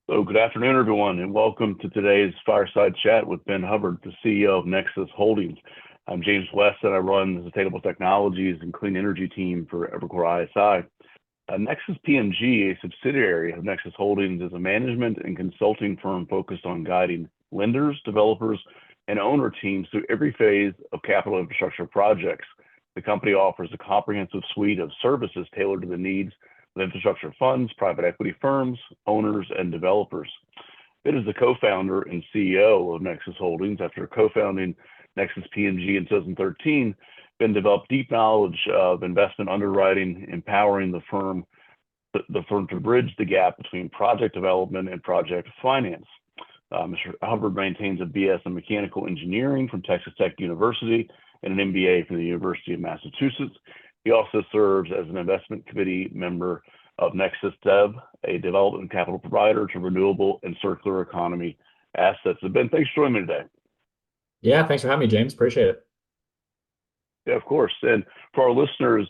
So good afternoon, everyone, and welcome to today's Fireside Chat with Ben Hubbard, the CEO of Nexus Holdings. I'm James West, and I run the Sustainable Technologies and Clean Energy team for Evercore ISI. Nexus PMG, a subsidiary of Nexus Holdings, is a management and consulting firm focused on guiding lenders, developers, and owner teams through every phase of capital infrastructure projects. The company offers a comprehensive suite of services tailored to the needs of infrastructure funds, private equity firms, owners, and developers. Ben is the co-founder and CEO of Nexus Holdings. After co-founding Nexus PMG in 2013, Ben developed deep knowledge of investment underwriting, empowering the firm to bridge the gap between project development and project finance. Mr. Hubbard maintains a BS in mechanical engineering from Texas Tech University and an MBA from the University of Massachusetts. He also serves as an investment committee member of Nexus Dev, a development capital provider to renewable and circular economy assets. So Ben, thanks for joining me today. Yeah, thanks for having me, James. Appreciate it. Yeah, of course. And for our listeners,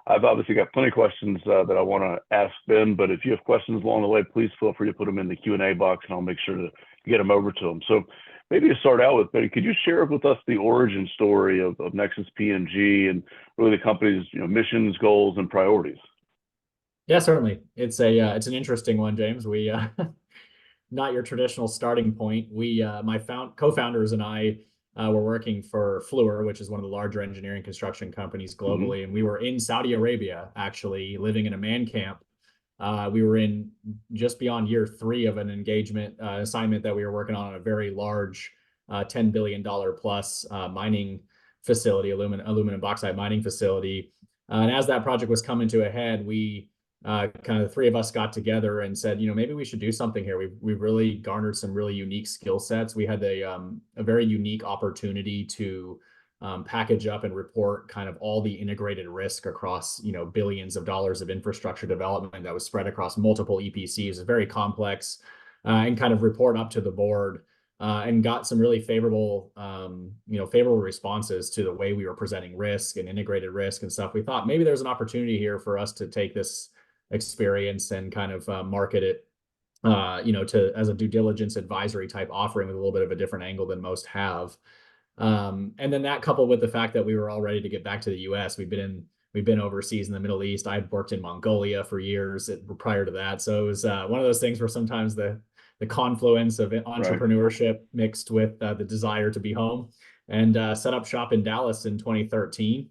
I've obviously got plenty of questions that I want to ask Ben, but if you have questions along the way, please feel free to put them in the Q&A box and I'll make sure to get them over to them. So maybe to start out with, Ben, could you share with us the origin story of Nexus PMG and really the company's missions, goals, and priorities? Yeah, certainly. It's an interesting one, James. We not your traditional starting point. My co-founders and I were working for Fluor, which is one of the larger engineering construction companies globally, and we were in Saudi Arabia, actually living in a man camp. We were in just beyond year 3 of an engagement assignment that we were working on a very large $10 billion plus mining facility, aluminum bauxite mining facility. And as that project was coming to a head, we kind of the 3 of us got together and said, maybe we should do something here. We've really garnered some really unique skill sets. We had a very unique opportunity to package up and report kind of all the integrated risk across billions of dollars of infrastructure development that was spread across multiple EPCs. It's very complex, and kind of report up to the board, and got some really favorable responses to the way we were presenting risk and integrated risk and stuff. We thought maybe there's an opportunity here for us to take this experience and kind of market it as a due diligence advisory type offering with a little bit of a different angle than most have. And then that coupled with the fact that we were all ready to get back to the U.S. We've been overseas in the Middle East. I'd worked in Mongolia for years prior to that. So it was one of those things where sometimes the confluence of entrepreneurship mixed with the desire to be home, and set up shop in Dallas in 2013,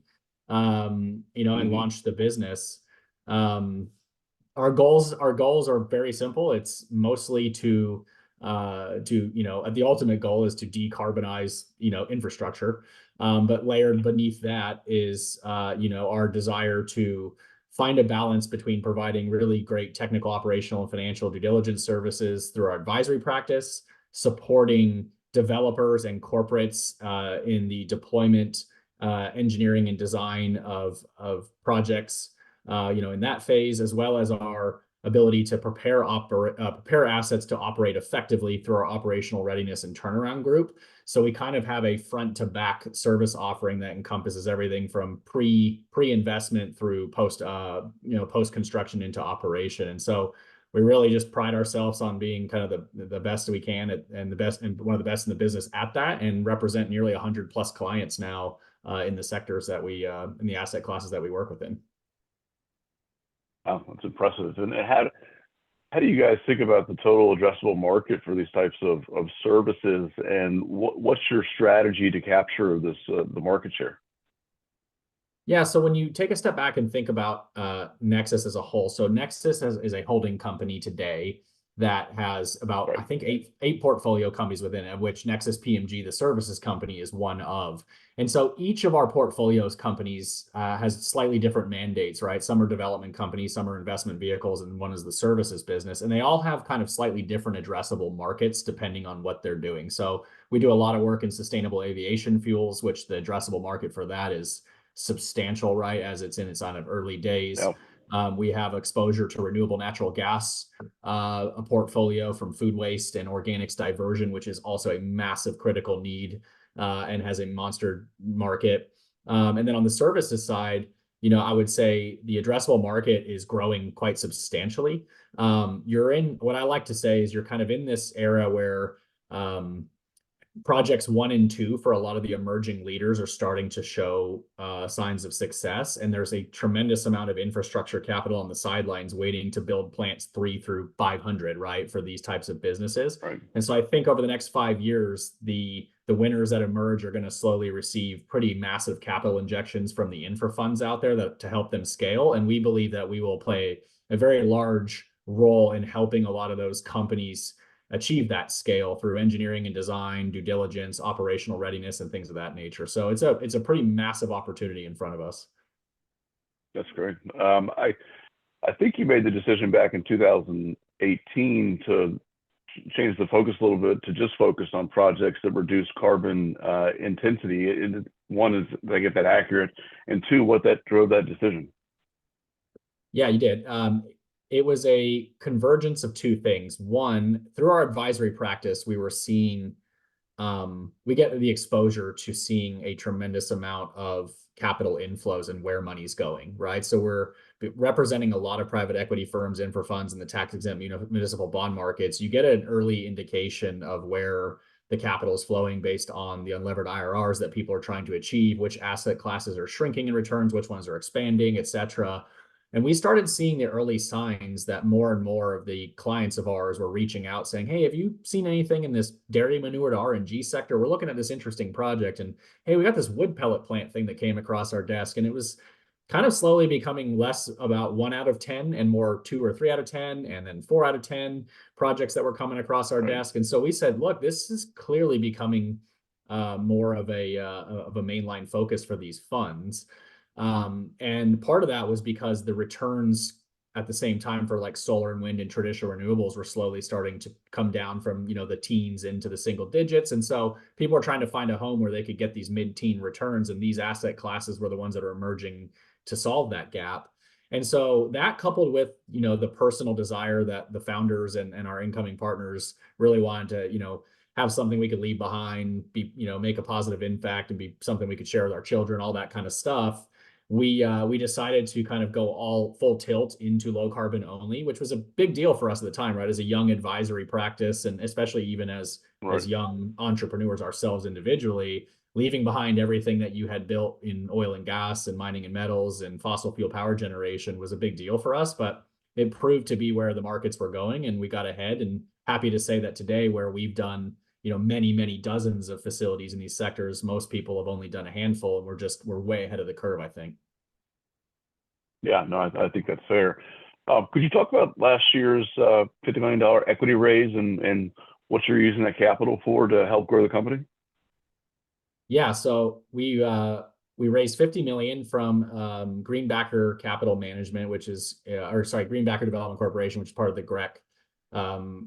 and launched the business. Our goals are very simple. It's mostly to the ultimate goal is to decarbonize, infrastructure. But layered beneath that is, our desire to find a balance between providing really great technical, operational, and financial due diligence services through our advisory practice, supporting developers and corporates in the deployment, engineering, and design of projects, in that phase, as well as our ability to prepare assets to operate effectively through our operational readiness and turnaround group. So we kind of have a front to back service offering that encompasses everything from pre-investment through post construction into operation. And so we really just pride ourselves on being kind of the best we can and one of the best in the business at that, and represent nearly 100 plus clients now in the sectors that we in the asset classes that we work within. Wow, that's impressive. And how do you guys think about the total addressable market for these types of services, and what's your strategy to capture the market share? Yeah, so when you take a step back and think about Nexus as a whole, so Nexus is a holding company today that has about, I think, eight portfolio companies within it, of which Nexus PMG, the services company, is one of. And so each of our portfolios companies has slightly different mandates, right? Some are development companies, some are investment vehicles, and one is the services business. And they all have kind of slightly different addressable markets depending on what they're doing. So we do a lot of work in sustainable aviation fuels, which the addressable market for that is substantial, right? As it's in its kind of early days. Yep. We have exposure to renewable natural gas, a portfolio from food waste and organics diversion, which is also a massive critical need and has a monster market. And then on the services side, I would say the addressable market is growing quite substantially. You're in, what I like to say is you're kind of in this era where projects 1 and 2 for a lot of the emerging leaders are starting to show signs of success. And there's a tremendous amount of infrastructure capital on the sidelines waiting to build plants 3 through 500, right, for these types of businesses. Right. And so I think over the next 5 years, the winners that emerge are going to slowly receive pretty massive capital injections from the infra funds out there to help them scale. And we believe that we will play a very large role in helping a lot of those companies achieve that scale through engineering and design, due diligence, operational readiness, and things of that nature. So it's a pretty massive opportunity in front of us. That's great. I think you made the decision back in 2018 to change the focus a little bit to just focus on projects that reduce carbon intensity. One, is did I get that accurate? And two, what that drove that decision? Yeah, you did. It was a convergence of two things. One, through our advisory practice, we were seeing, we get the exposure to seeing a tremendous amount of capital inflows and where money's going, right? So we're representing a lot of private equity firms, infra funds, and the tax-exempt municipal bond markets. You get an early indication of where the capital is flowing based on the unlevered IRRs that people are trying to achieve, which asset classes are shrinking in returns, which ones are expanding, et cetera. And we started seeing the early signs that more and more of the clients of ours were reaching out saying, hey, have you seen anything in this dairy manured RNG sector? We're looking at this interesting project. And hey, we got this wood pellet plant thing that came across our desk. And it was kind of slowly becoming less about 1 out of 10 and more 2 or 3 out of 10, and then 4 out of 10 projects that were coming across our desk. And so we said, look, this is clearly becoming more of a mainline focus for these funds. And part of that was because the returns at the same time for like solar and wind and traditional renewables were slowly starting to come down from, the teens into the single digits. And so people are trying to find a home where they could get these mid-teen returns, and these asset classes were the ones that are emerging to solve that gap. And so that, coupled with, the personal desire that the founders and our incoming partners really wanted to, have something we could leave behind, be, make a positive impact, and be something we could share with our children, all that kind of stuff. We decided to kind of go all full tilt into low carbon only, which was a big deal for us at the time, right? As a young advisory practice, and especially even as young entrepreneurs ourselves individually, leaving behind everything that you had built in oil and gas and mining and metals and fossil fuel power generation was a big deal for us. But it proved to be where the markets were going, and we got ahead. And happy to say that today, where we've done many dozens of facilities in these sectors, most people have only done a handful, and we're way ahead of the curve, I think. Yeah, no, I think that's fair. Could you talk about last year's $50 million equity raise and what you're using that capital for to help grow the company? Yeah, so we raised $50 million from Greenbacker Capital Management, which is, Greenbacker Development Corporation, which is part of the GREC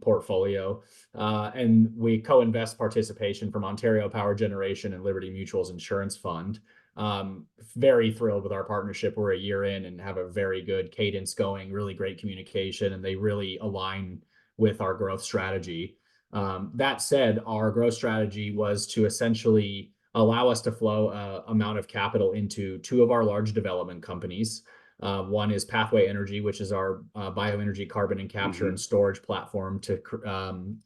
portfolio. And we co-invest participation from Ontario Power Generation and Liberty Mutual's insurance fund. Very thrilled with our partnership. We're a year in and have a very good cadence going, really great communication, and they really align with our growth strategy. That said, our growth strategy was to essentially allow us to flow amount of capital into 2 of our large development companies. One is Pathway Energy, which is our bioenergy carbon and capture and storage platform to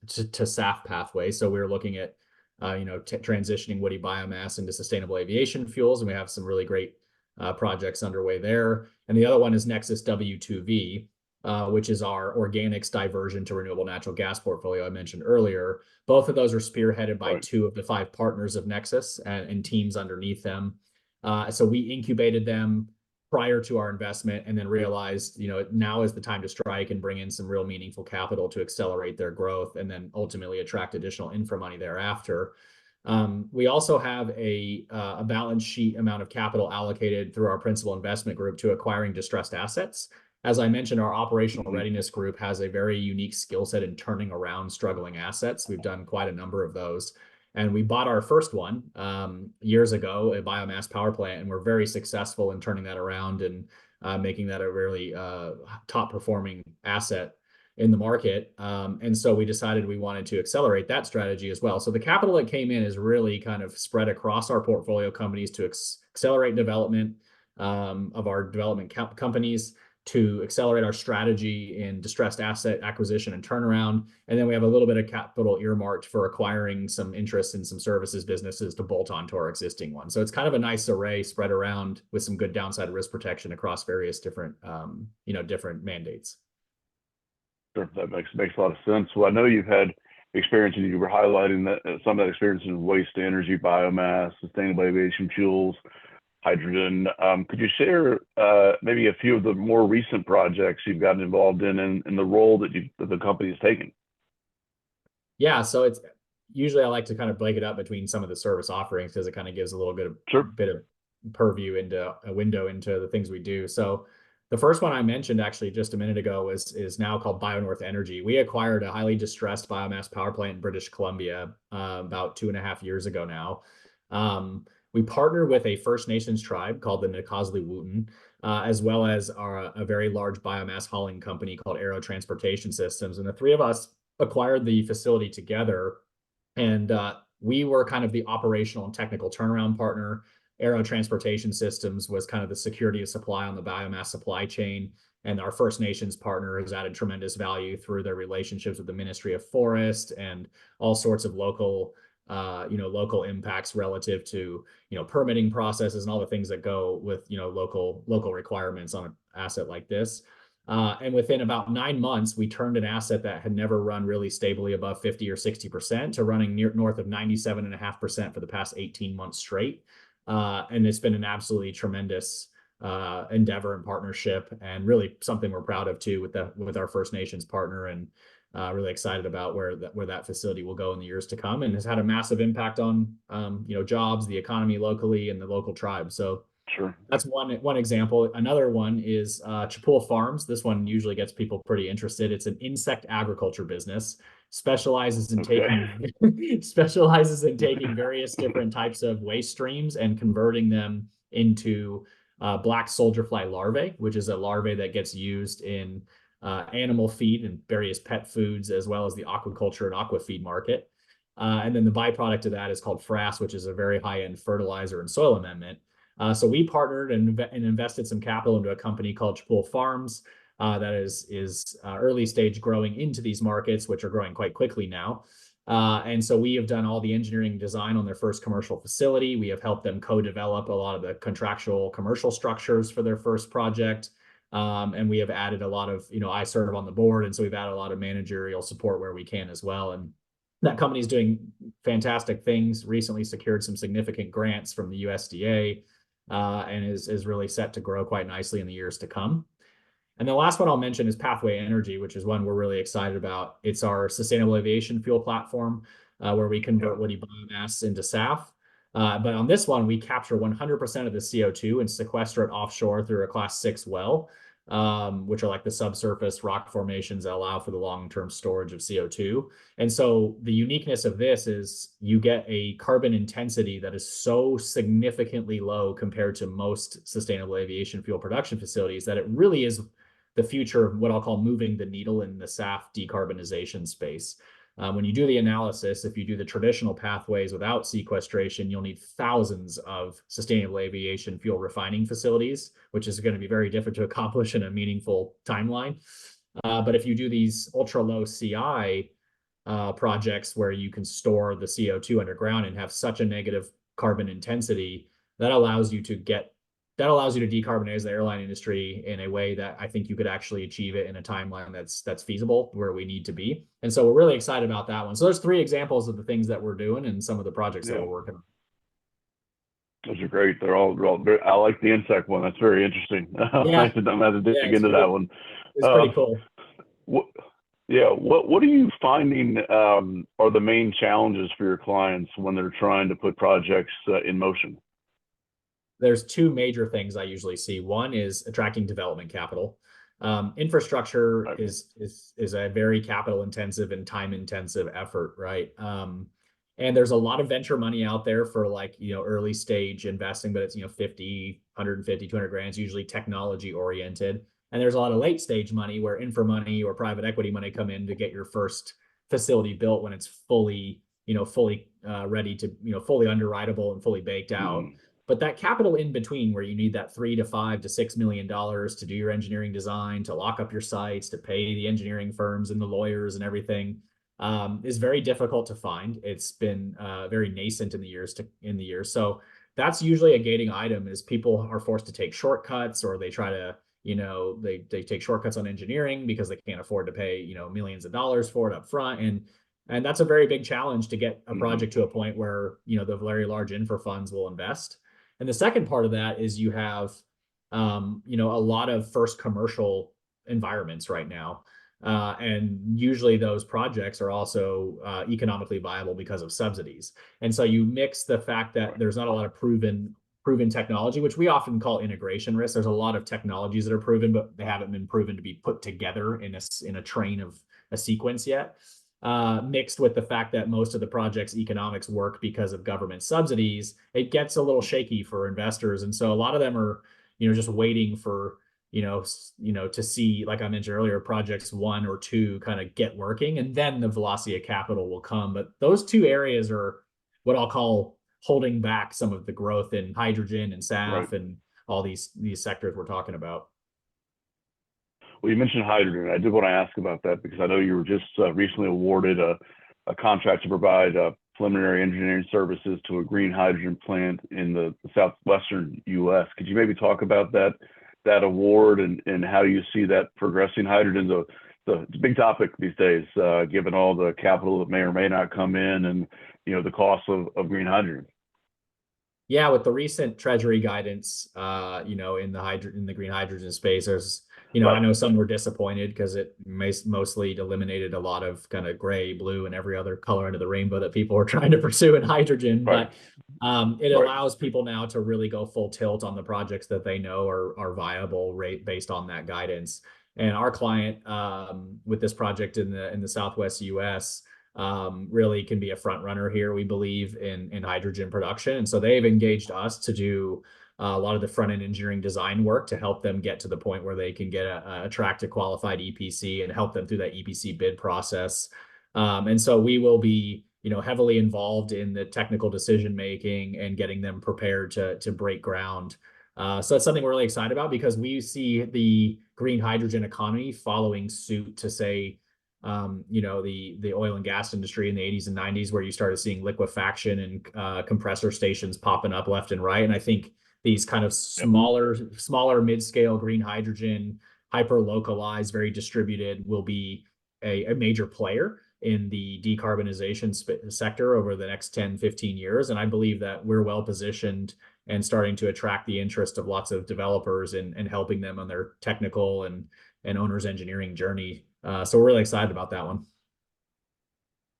SAF pathway. So we're looking at transitioning woody biomass into sustainable aviation fuels, and we have some really great projects underway there. And the other one is Nexus W2V, which is our organics diversion to renewable natural gas portfolio I mentioned earlier. Both of those are spearheaded by 2 of the 5 partners of Nexus and teams underneath them. So we incubated them prior to our investment, and then realized, now is the time to strike and bring in some real meaningful capital to accelerate their growth, and then ultimately attract additional infra money thereafter. We also have a balance sheet amount of capital allocated through our principal investment group to acquiring distressed assets. As I mentioned, our operational readiness group has a very unique skill set in turning around struggling assets. We've done quite a number of those. And we bought our first one years ago, a biomass power plant, and we're very successful in turning that around and making that a really top performing asset in the market. And so we decided we wanted to accelerate that strategy as well. So the capital that came in is really kind of spread across our portfolio companies to accelerate development, of our development companies to accelerate our strategy in distressed asset acquisition and turnaround. And then we have a little bit of capital earmarked for acquiring some interest in some services businesses to bolt onto our existing one. So it's kind of a nice array spread around with some good downside risk protection across various different, different mandates. Sure, that makes a lot of sense. Well, I know you've had experience, and you were highlighting that some of that experience in waste to energy, biomass, sustainable aviation fuels, hydrogen. Could you share maybe a few of the more recent projects you've gotten involved in and the role that the company has taken? Yeah, so it's usually I like to kind of break it up between some of the service offerings because it kind of gives a little bit of purview into a window into the things we do. So the first one I mentioned actually just a minute ago is now called BioNorth Energy. We acquired a highly distressed biomass power plant in British Columbia about 2.5 years ago now. We partner with a First Nations tribe called the Nakosli-Wooten, as well as a very large biomass hauling company called Aero Transportation Systems. And the three of us acquired the facility together, and we were kind of the operational and technical turnaround partner. Aero Transportation Systems was kind of the security of supply on the biomass supply chain. And our First Nations partner has added tremendous value through their relationships with the Ministry of Forest and all sorts of local impacts relative to, permitting processes and all the things that go with, local requirements on an asset like this. And within about 9 months, we turned an asset that had never run really stably above 50 or 60% to running north of 97.5% for the past 18 months straight. And it's been an absolutely tremendous endeavor and partnership, and really something we're proud of too with our First Nations partner, and really excited about where that facility will go in the years to come, and has had a massive impact on jobs, the economy locally, and the local tribe. So sure, that's one example. Another one is Chapul Farms. This one usually gets people pretty interested. It's an insect agriculture business, specializes in taking various different types of waste streams and converting them into black soldier fly larvae, which is a larvae that gets used in animal feed and various pet foods, as well as the aquaculture and aqua feed market. And then the byproduct of that is called frass, which is a very high-end fertilizer and soil amendment. So we partnered and invested some capital into a company called Chapul Farms that is early stage growing into these markets, which are growing quite quickly now. And so we have done all the engineering design on their first commercial facility. We have helped them co-develop a lot of the contractual commercial structures for their first project. And we have added a lot of, I serve on the board, and so we've added a lot of managerial support where we can as well. And that company is doing fantastic things, recently secured some significant grants from the USDA, and is really set to grow quite nicely in the years to come. And the last one I'll mention is Pathway Energy, which is one we're really excited about. It's our sustainable aviation fuel platform, where we convert woody biomass into SAF. But on this one, we capture 100% of the CO2 and sequester it offshore through a Class 6 well, which are like the subsurface rock formations that allow for the long-term storage of CO2. And so the uniqueness of this is you get a carbon intensity that is so significantly low compared to most sustainable aviation fuel production facilities that it really is the future of what I'll call moving the needle in the SAF decarbonization space. When you do the analysis, if you do the traditional pathways without sequestration, you'll need thousands of sustainable aviation fuel refining facilities, which is going to be very difficult to accomplish in a meaningful timeline. But if you do these ultra low CI projects where you can store the CO2 underground and have such a negative carbon intensity, that allows you to decarbonize the airline industry in a way that I think you could actually achieve it in a timeline that's feasible where we need to be. And so we're really excited about that one. So there's 3 examples of the things that we're doing and some of the projects that we're working on. Those are great. They're all very, I like the insect one. That's very interesting. Yeah. I'm going to have to dig into that one. It's pretty cool. What are you finding are the main challenges for your clients when they're trying to put projects in motion? There's 2 major things I usually see. One is attracting development capital. Infrastructure is a very capital intensive and time intensive effort, right? And there's a lot of venture money out there for early stage investing, but it's 50, 150, 200 grand. It's usually technology oriented. And there's a lot of late stage money where infra money or private equity money come in to get your first facility built when it's fully ready to, fully underwritable and fully baked out. But that capital in between, where you need that $3 to $5 to $6 million to do your engineering design, to lock up your sites, to pay the engineering firms and the lawyers and everything, is very difficult to find. It's been very nascent in the years. So that's usually a gating item, is people are forced to take shortcuts, or they try to, they take shortcuts on engineering because they can't afford to pay, millions of dollars for it up front. And that's a very big challenge to get a project to a point where, the very large infra funds will invest. And the second part of that is you have, a lot of first commercial environments right now. And usually those projects are also economically viable because of subsidies. And so you mix the fact that there's not a lot of proven technology, which we often call integration risk. There's a lot of technologies that are proven, but they haven't been proven to be put together in a train of a sequence yet. Mixed with the fact that most of the project's economics work because of government subsidies, it gets a little shaky for investors. And so a lot of them are, just waiting for, to see, like I mentioned earlier, projects 1 or 2 kind of get working, and then the velocity of capital will come. But those 2 areas are what I'll call holding back some of the growth in hydrogen and SAF and all these sectors we're talking about. Well, you mentioned hydrogen. I did want to ask about that because I know you were just recently awarded a contract to provide preliminary engineering services to a green hydrogen plant in the Southwestern U.S. Could you maybe talk about that award and how you see that progressing? Hydrogen's it's a big topic these days, given all the capital that may or may not come in, and the cost of green hydrogen. Yeah, with the recent Treasury guidance, in the green hydrogen space, there's, I know some were disappointed because it mostly eliminated a lot of kind of gray, blue, and every other color under the rainbow that people were trying to pursue in hydrogen. But it allows people now to really go full tilt on the projects that they know are viable, based on that guidance. And our client, with this project in the Southwest U.S., really can be a front runner here, we believe, in hydrogen production. And so they've engaged us to do a lot of the front end engineering design work to help them get to the point where they can get attract a qualified EPC and help them through that EPC bid process. And so we will be, heavily involved in the technical decision making and getting them prepared to break ground. So it's something we're really excited about, because we see the green hydrogen economy following suit to, say, the oil and gas industry in the 80s and 90s, where you started seeing liquefaction and compressor stations popping up left and right. And I think these kind of smaller mid-scale green hydrogen, hyper localized, very distributed, will be a major player in the decarbonization sector over the next 10, 15 years. And I believe that we're well positioned and starting to attract the interest of lots of developers and helping them on their technical and owner's engineering journey. So we're really excited about that one.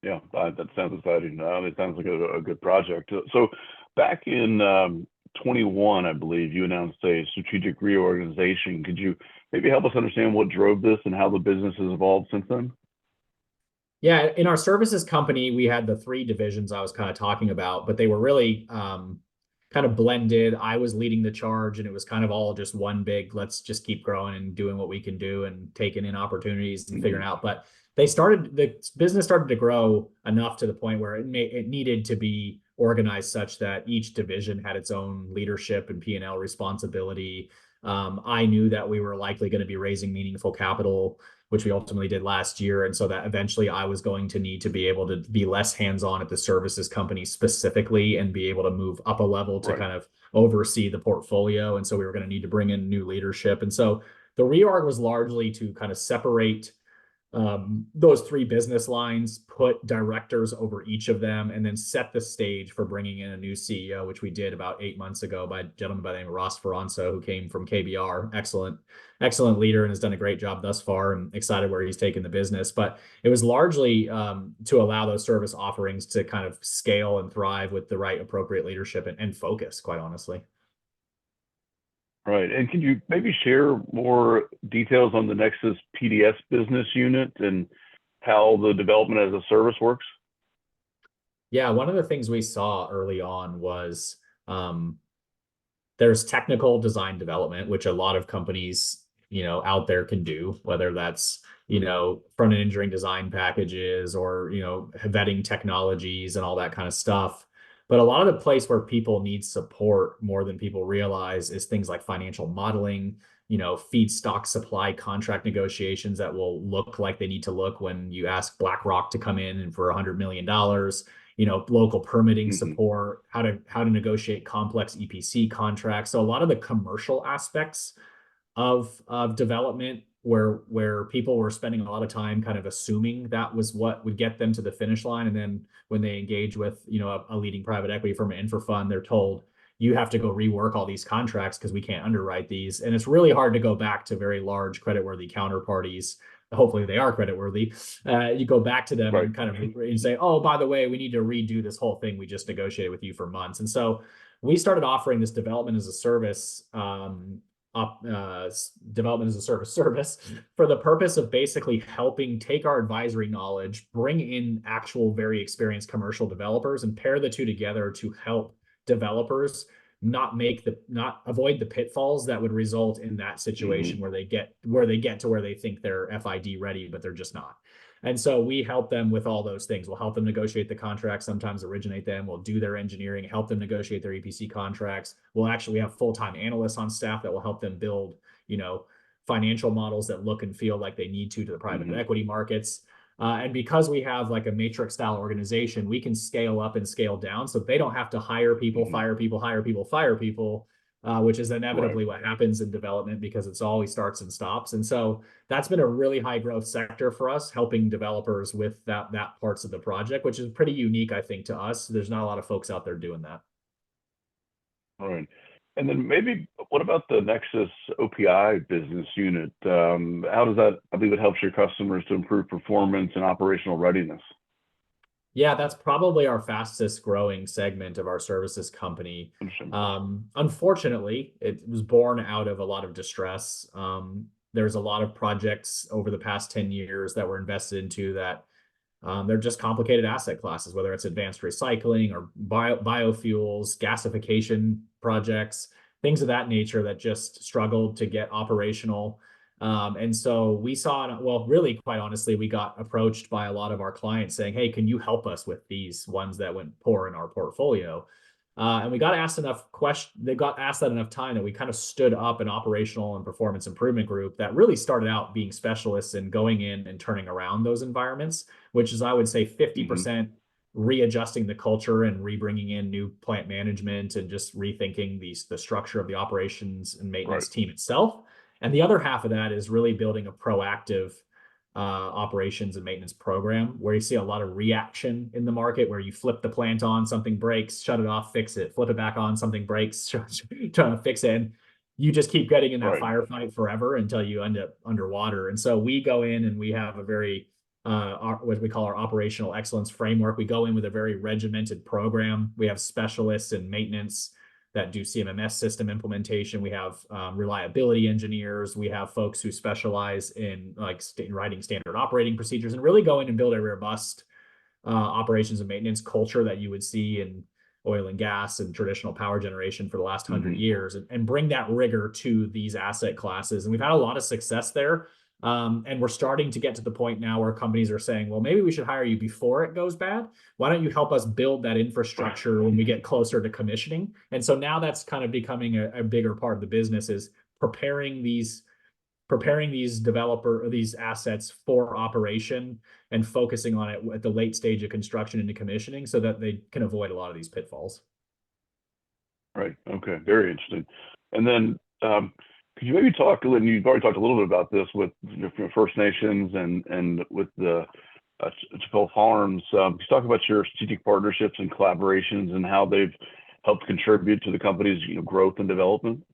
Yeah, that sounds exciting. It sounds like a good project. So back in 21, I believe you announced a strategic reorganization. Could you maybe help us understand what drove this and how the business has evolved since then? Yeah, in our services company, we had the 3 divisions I was kind of talking about, but they were really kind of blended. I was leading the charge, and it was kind of all just one big, let's just keep growing and doing what we can do and taking in opportunities and figuring out. But the business started to grow enough to the point where it needed to be organized such that each division had its own leadership and P&L responsibility. I knew that we were likely going to be raising meaningful capital, which we ultimately did last year. And so that eventually I was going to need to be able to be less hands-on at the services company specifically and be able to move up a level to kind of oversee the portfolio. And so we were going to need to bring in new leadership. And so the reorg was largely to kind of separate those 3 business lines, put directors over each of them, and then set the stage for bringing in a new CEO, which we did about 8 months ago by a gentleman by the name of Ross Ferranzo, who came from KBR. Excellent leader, and has done a great job thus far, and excited where he's taken the business. But it was largely to allow those service offerings to kind of scale and thrive with the right appropriate leadership and focus, quite honestly. Right. And can you maybe share more details on the Nexus PDS business unit and how the development as a service works? Yeah, one of the things we saw early on was there's technical design development, which a lot of companies, out there can do, whether that's, front-end engineering design packages or, vetting technologies and all that kind of stuff. But a lot of the place where people need support more than people realize is things like financial modeling, feedstock supply contract negotiations that will look like they need to look when you ask BlackRock to come in and for $100 million, local permitting Hmm. support, how to negotiate complex EPC contracts. So a lot of the commercial aspects of development where people were spending a lot of time kind of assuming that was what would get them to the finish line. And then when they engage with, a leading private equity firm, an infra fund, they're told you have to go rework all these contracts because we can't underwrite these. And it's really hard to go back to very large creditworthy counterparties. Hopefully they are creditworthy. You go back to them Right. and kind of and say, oh, by the way, we need to redo this whole thing we just negotiated with you for months. And so we started offering this development as a service development as a service for the purpose of basically helping take our advisory knowledge, bring in actual very experienced commercial developers, and pair the two together to help developers not avoid the pitfalls that would result in that Hmm. situation where they get to where they think they're FID ready, but they're just not. And so we help them with all those things. We'll help them negotiate the contracts, sometimes originate them. We'll do their engineering, help them negotiate their EPC contracts. We have full-time analysts on staff that will help them build, financial models that look and feel like they need to the private Hmm. equity markets. And because we have like a matrix style organization, we can scale up and scale down. So they don't have to hire people, Hmm. fire people, hire people, fire people, which is Right. inevitably what happens in development because it's always starts and stops. And so that's been a really high growth sector for us, helping developers with that parts of the project, which is pretty unique, I think, to us. There's not a lot of folks out there doing that. Right. And then maybe what about the Nexus OPI business unit? How does that, I believe it helps your customers to improve performance and operational readiness. Yeah, that's probably our fastest growing segment of our services company. Interesting. Unfortunately, it was born out of a lot of distress. There's a lot of projects over the past 10 years that were invested into that they're just complicated asset classes, whether it's advanced recycling or biofuels, gasification projects, things of that nature that just struggled to get operational. And so we saw, well, really, quite honestly, we got approached by a lot of our clients saying, hey, can you help us with these ones that went poor in our portfolio? And we got asked enough questions, they got asked that enough time that we kind of stood up an operational and performance improvement group that really started out being specialists in going in and turning around those environments, which is, I would say, Hmm. 50% readjusting the culture and rebringing in new plant management and just rethinking the structure of the operations and Right. maintenance team itself. And the other half of that is really building a proactive operations and maintenance program where you see a lot of reaction in the market where you flip the plant on, something breaks, shut it off, fix it, flip it back on, something breaks, trying to fix it. And you just keep getting in that Right. firefight forever until you end up underwater. And so we go in and we have a very what we call our operational excellence framework. We go in with a very regimented program. We have specialists in maintenance that do CMMS system implementation. We have reliability engineers. We have folks who specialize in like writing standard operating procedures and really go in and build a robust operations and maintenance culture that you would see in oil and gas and traditional power generation for the last 100 Hmm. years and bring that rigor to these asset classes. And we've had a lot of success there. And we're starting to get to the point now where companies are saying, well, maybe we should hire you before it goes bad. Why don't you help us build that infrastructure when we get closer to commissioning? And so now that's kind of becoming a bigger part of the business is preparing these assets for operation and focusing on it at the late stage of construction into commissioning so that they can avoid a lot of these pitfalls. Right. Okay. Very interesting. And then could you maybe talk, and you've already talked a little bit about this with First Nations and with the Chippewa Farms. Could you talk about your strategic partnerships and collaborations and how they've helped contribute to the company's growth and development?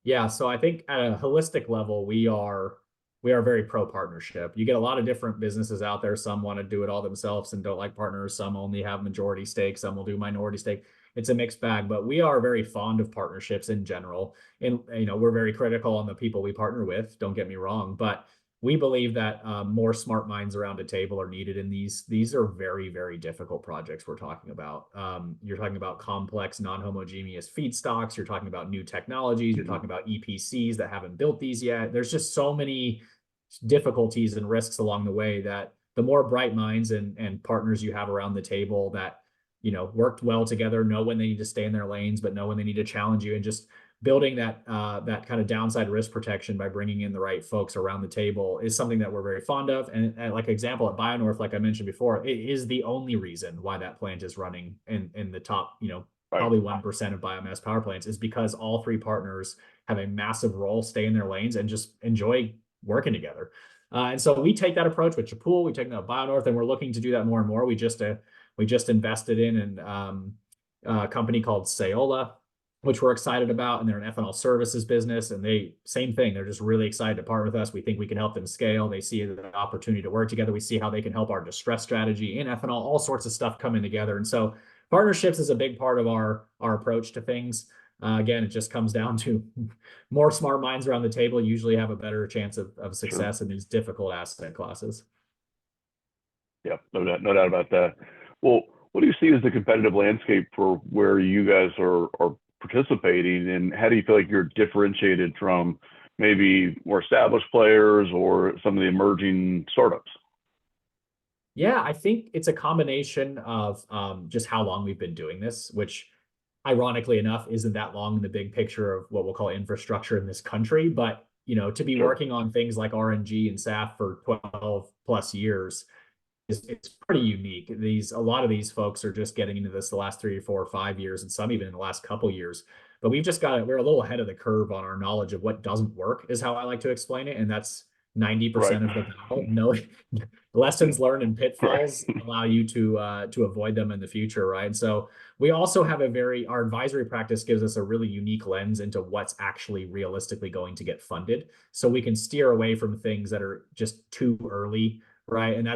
Yeah, so I think at a holistic level, we are very pro partnership. You get a lot of different businesses out there. Some want to do it all themselves and don't like partners. Some only have majority stake. Some will do minority stake. It's a mixed bag, but we are very fond of partnerships in general. And we're very critical on the people we partner with. Don't get me wrong, but we believe that more smart minds around a table are needed in these. These are very, very difficult projects we're talking about. You're talking about complex, non-homogeneous feedstocks. You're talking about new technologies. You're Hmm. talking about EPCs that haven't built these yet. There's just so many difficulties and risks along the way that the more bright minds and partners you have around the table that worked well together, know when they need to stay in their lanes, but know when they need to challenge you, and just building that kind of downside risk protection by bringing in the right folks around the table is something that we're very fond of. And like example at BioNorth, like I mentioned before, it is the only reason why that plant is running in the top, Right. probably 1% of biomass power plants, is because all three partners have a massive role, stay in their lanes, and just enjoy working together. And so we take that approach with Chapul, we take that with BioNorth, and we're looking to do that more and more. We just invested in a company called Sayola, which we're excited about, and they're an ethanol services business, and same thing. They're just really excited to partner with us. We think we can help them scale. They see the opportunity to work together. We see how they can help our distress strategy in ethanol, all sorts of stuff coming together. And so partnerships is a big part of our approach to things. Again, it just comes down to more smart minds around the table usually have a better chance of success in these difficult asset classes. Yeah, no doubt about that. Well, what do you see as the competitive landscape for where you guys are participating, and how do you feel like you're differentiated from maybe more established players or some of the emerging startups? Yeah, I think it's a combination of just how long we've been doing this, which ironically enough isn't that long in the big picture of what we'll call infrastructure in this country. But to be working on things like RNG and SAF for 12 plus years, it's pretty unique. A lot of these folks are just getting into this the last 3 or 4 or 5 years, and some even in the last couple years. But we're a little ahead of the curve on our knowledge of what doesn't work, is how I like to explain it. And that's 90% of the battle. No, lessons learned and pitfalls allow you to avoid them in the future, right? So we also have our advisory practice gives us a really unique lens into what's actually realistically going to get funded, so we can steer away from things that are just too early, right? And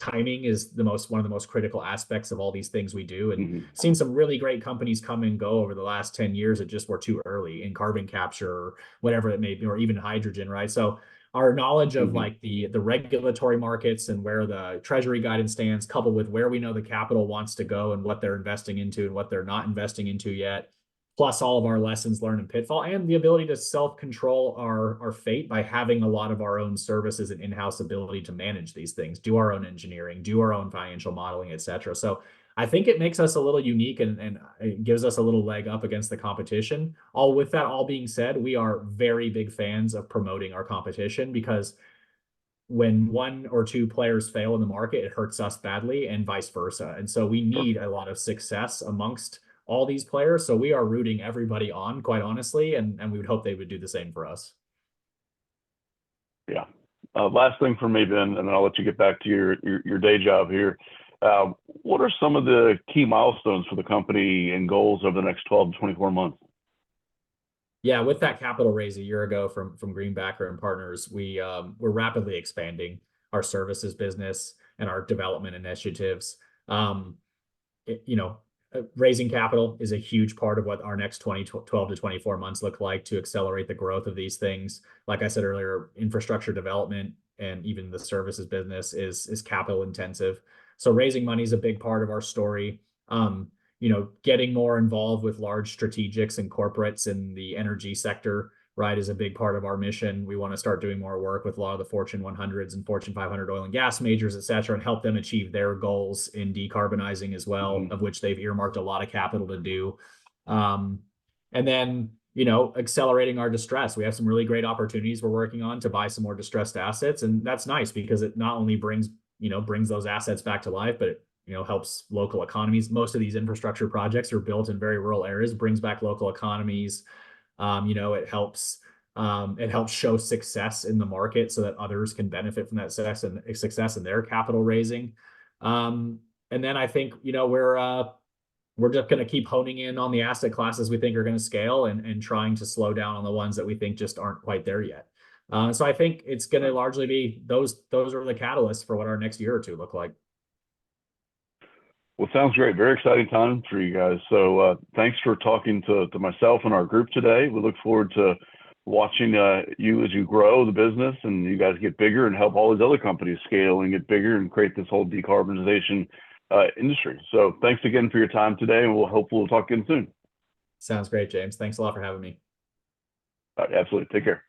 timing is one of the most critical aspects of all these things we do. And seen some really great companies come and go over the last 10 years that just were too early in carbon capture or whatever it may be, or even hydrogen, right? So our knowledge of like the regulatory markets and where the treasury guidance stands, coupled with where we know the capital wants to go and what they're investing into and what they're not investing into yet, plus all of our lessons learned and pitfall, and the ability to self-control our fate by having a lot of our own services and in-house ability to manage these things, do our own engineering, do our own financial modeling, et cetera. So I think it makes us a little unique, and it gives us a little leg up against the competition. With that all being said, we are very big fans of promoting our competition, because when 1 or 2 players fail in the market, it hurts us badly, and vice versa. And so we need a lot of success amongst all these players. So we are rooting everybody on, quite honestly, and we would hope they would do the same for us. Yeah. Last thing for me, Ben, and then I'll let you get back to your day job here. What are some of the key milestones for the company and goals over the next 12 to 24 months? Yeah, with that capital raise a year ago from Greenbacker and Partners, we're rapidly expanding our services business and our development initiatives. Raising capital is a huge part of what our next 12 to 24 months look like to accelerate the growth of these things. Like I said earlier, infrastructure development and even the services business is capital intensive. So raising money is a big part of our story. Getting more involved with large strategics and corporates in the energy sector, right, is a big part of our mission. We want to start doing more work with a lot of the Fortune 100s and Fortune 500 oil and gas majors, et cetera, and help them achieve their goals in decarbonizing as well, of which they've earmarked a lot of capital to do. And then, accelerating our distress. We have some really great opportunities we're working on to buy some more distressed assets. And that's nice, because it not only brings those assets back to life, but it helps local economies. Most of these infrastructure projects are built in very rural areas, brings back local economies. It helps show success in the market so that others can benefit from that success in their capital raising. And then I think, we're just going to keep honing in on the asset classes we think are going to scale, and trying to slow down on the ones that we think just aren't quite there yet. So I think it's going to largely be those are the catalysts for what our next year or two look like. Well, sounds great. Very exciting time for you guys. So thanks for talking to myself and our group today. We look forward to watching you as you grow the business and you guys get bigger and help all these other companies scale and get bigger and create this whole decarbonization industry. So thanks again for your time today, and we'll talk again soon. Sounds great, James. Thanks a lot for having me. All right, absolutely. Take care.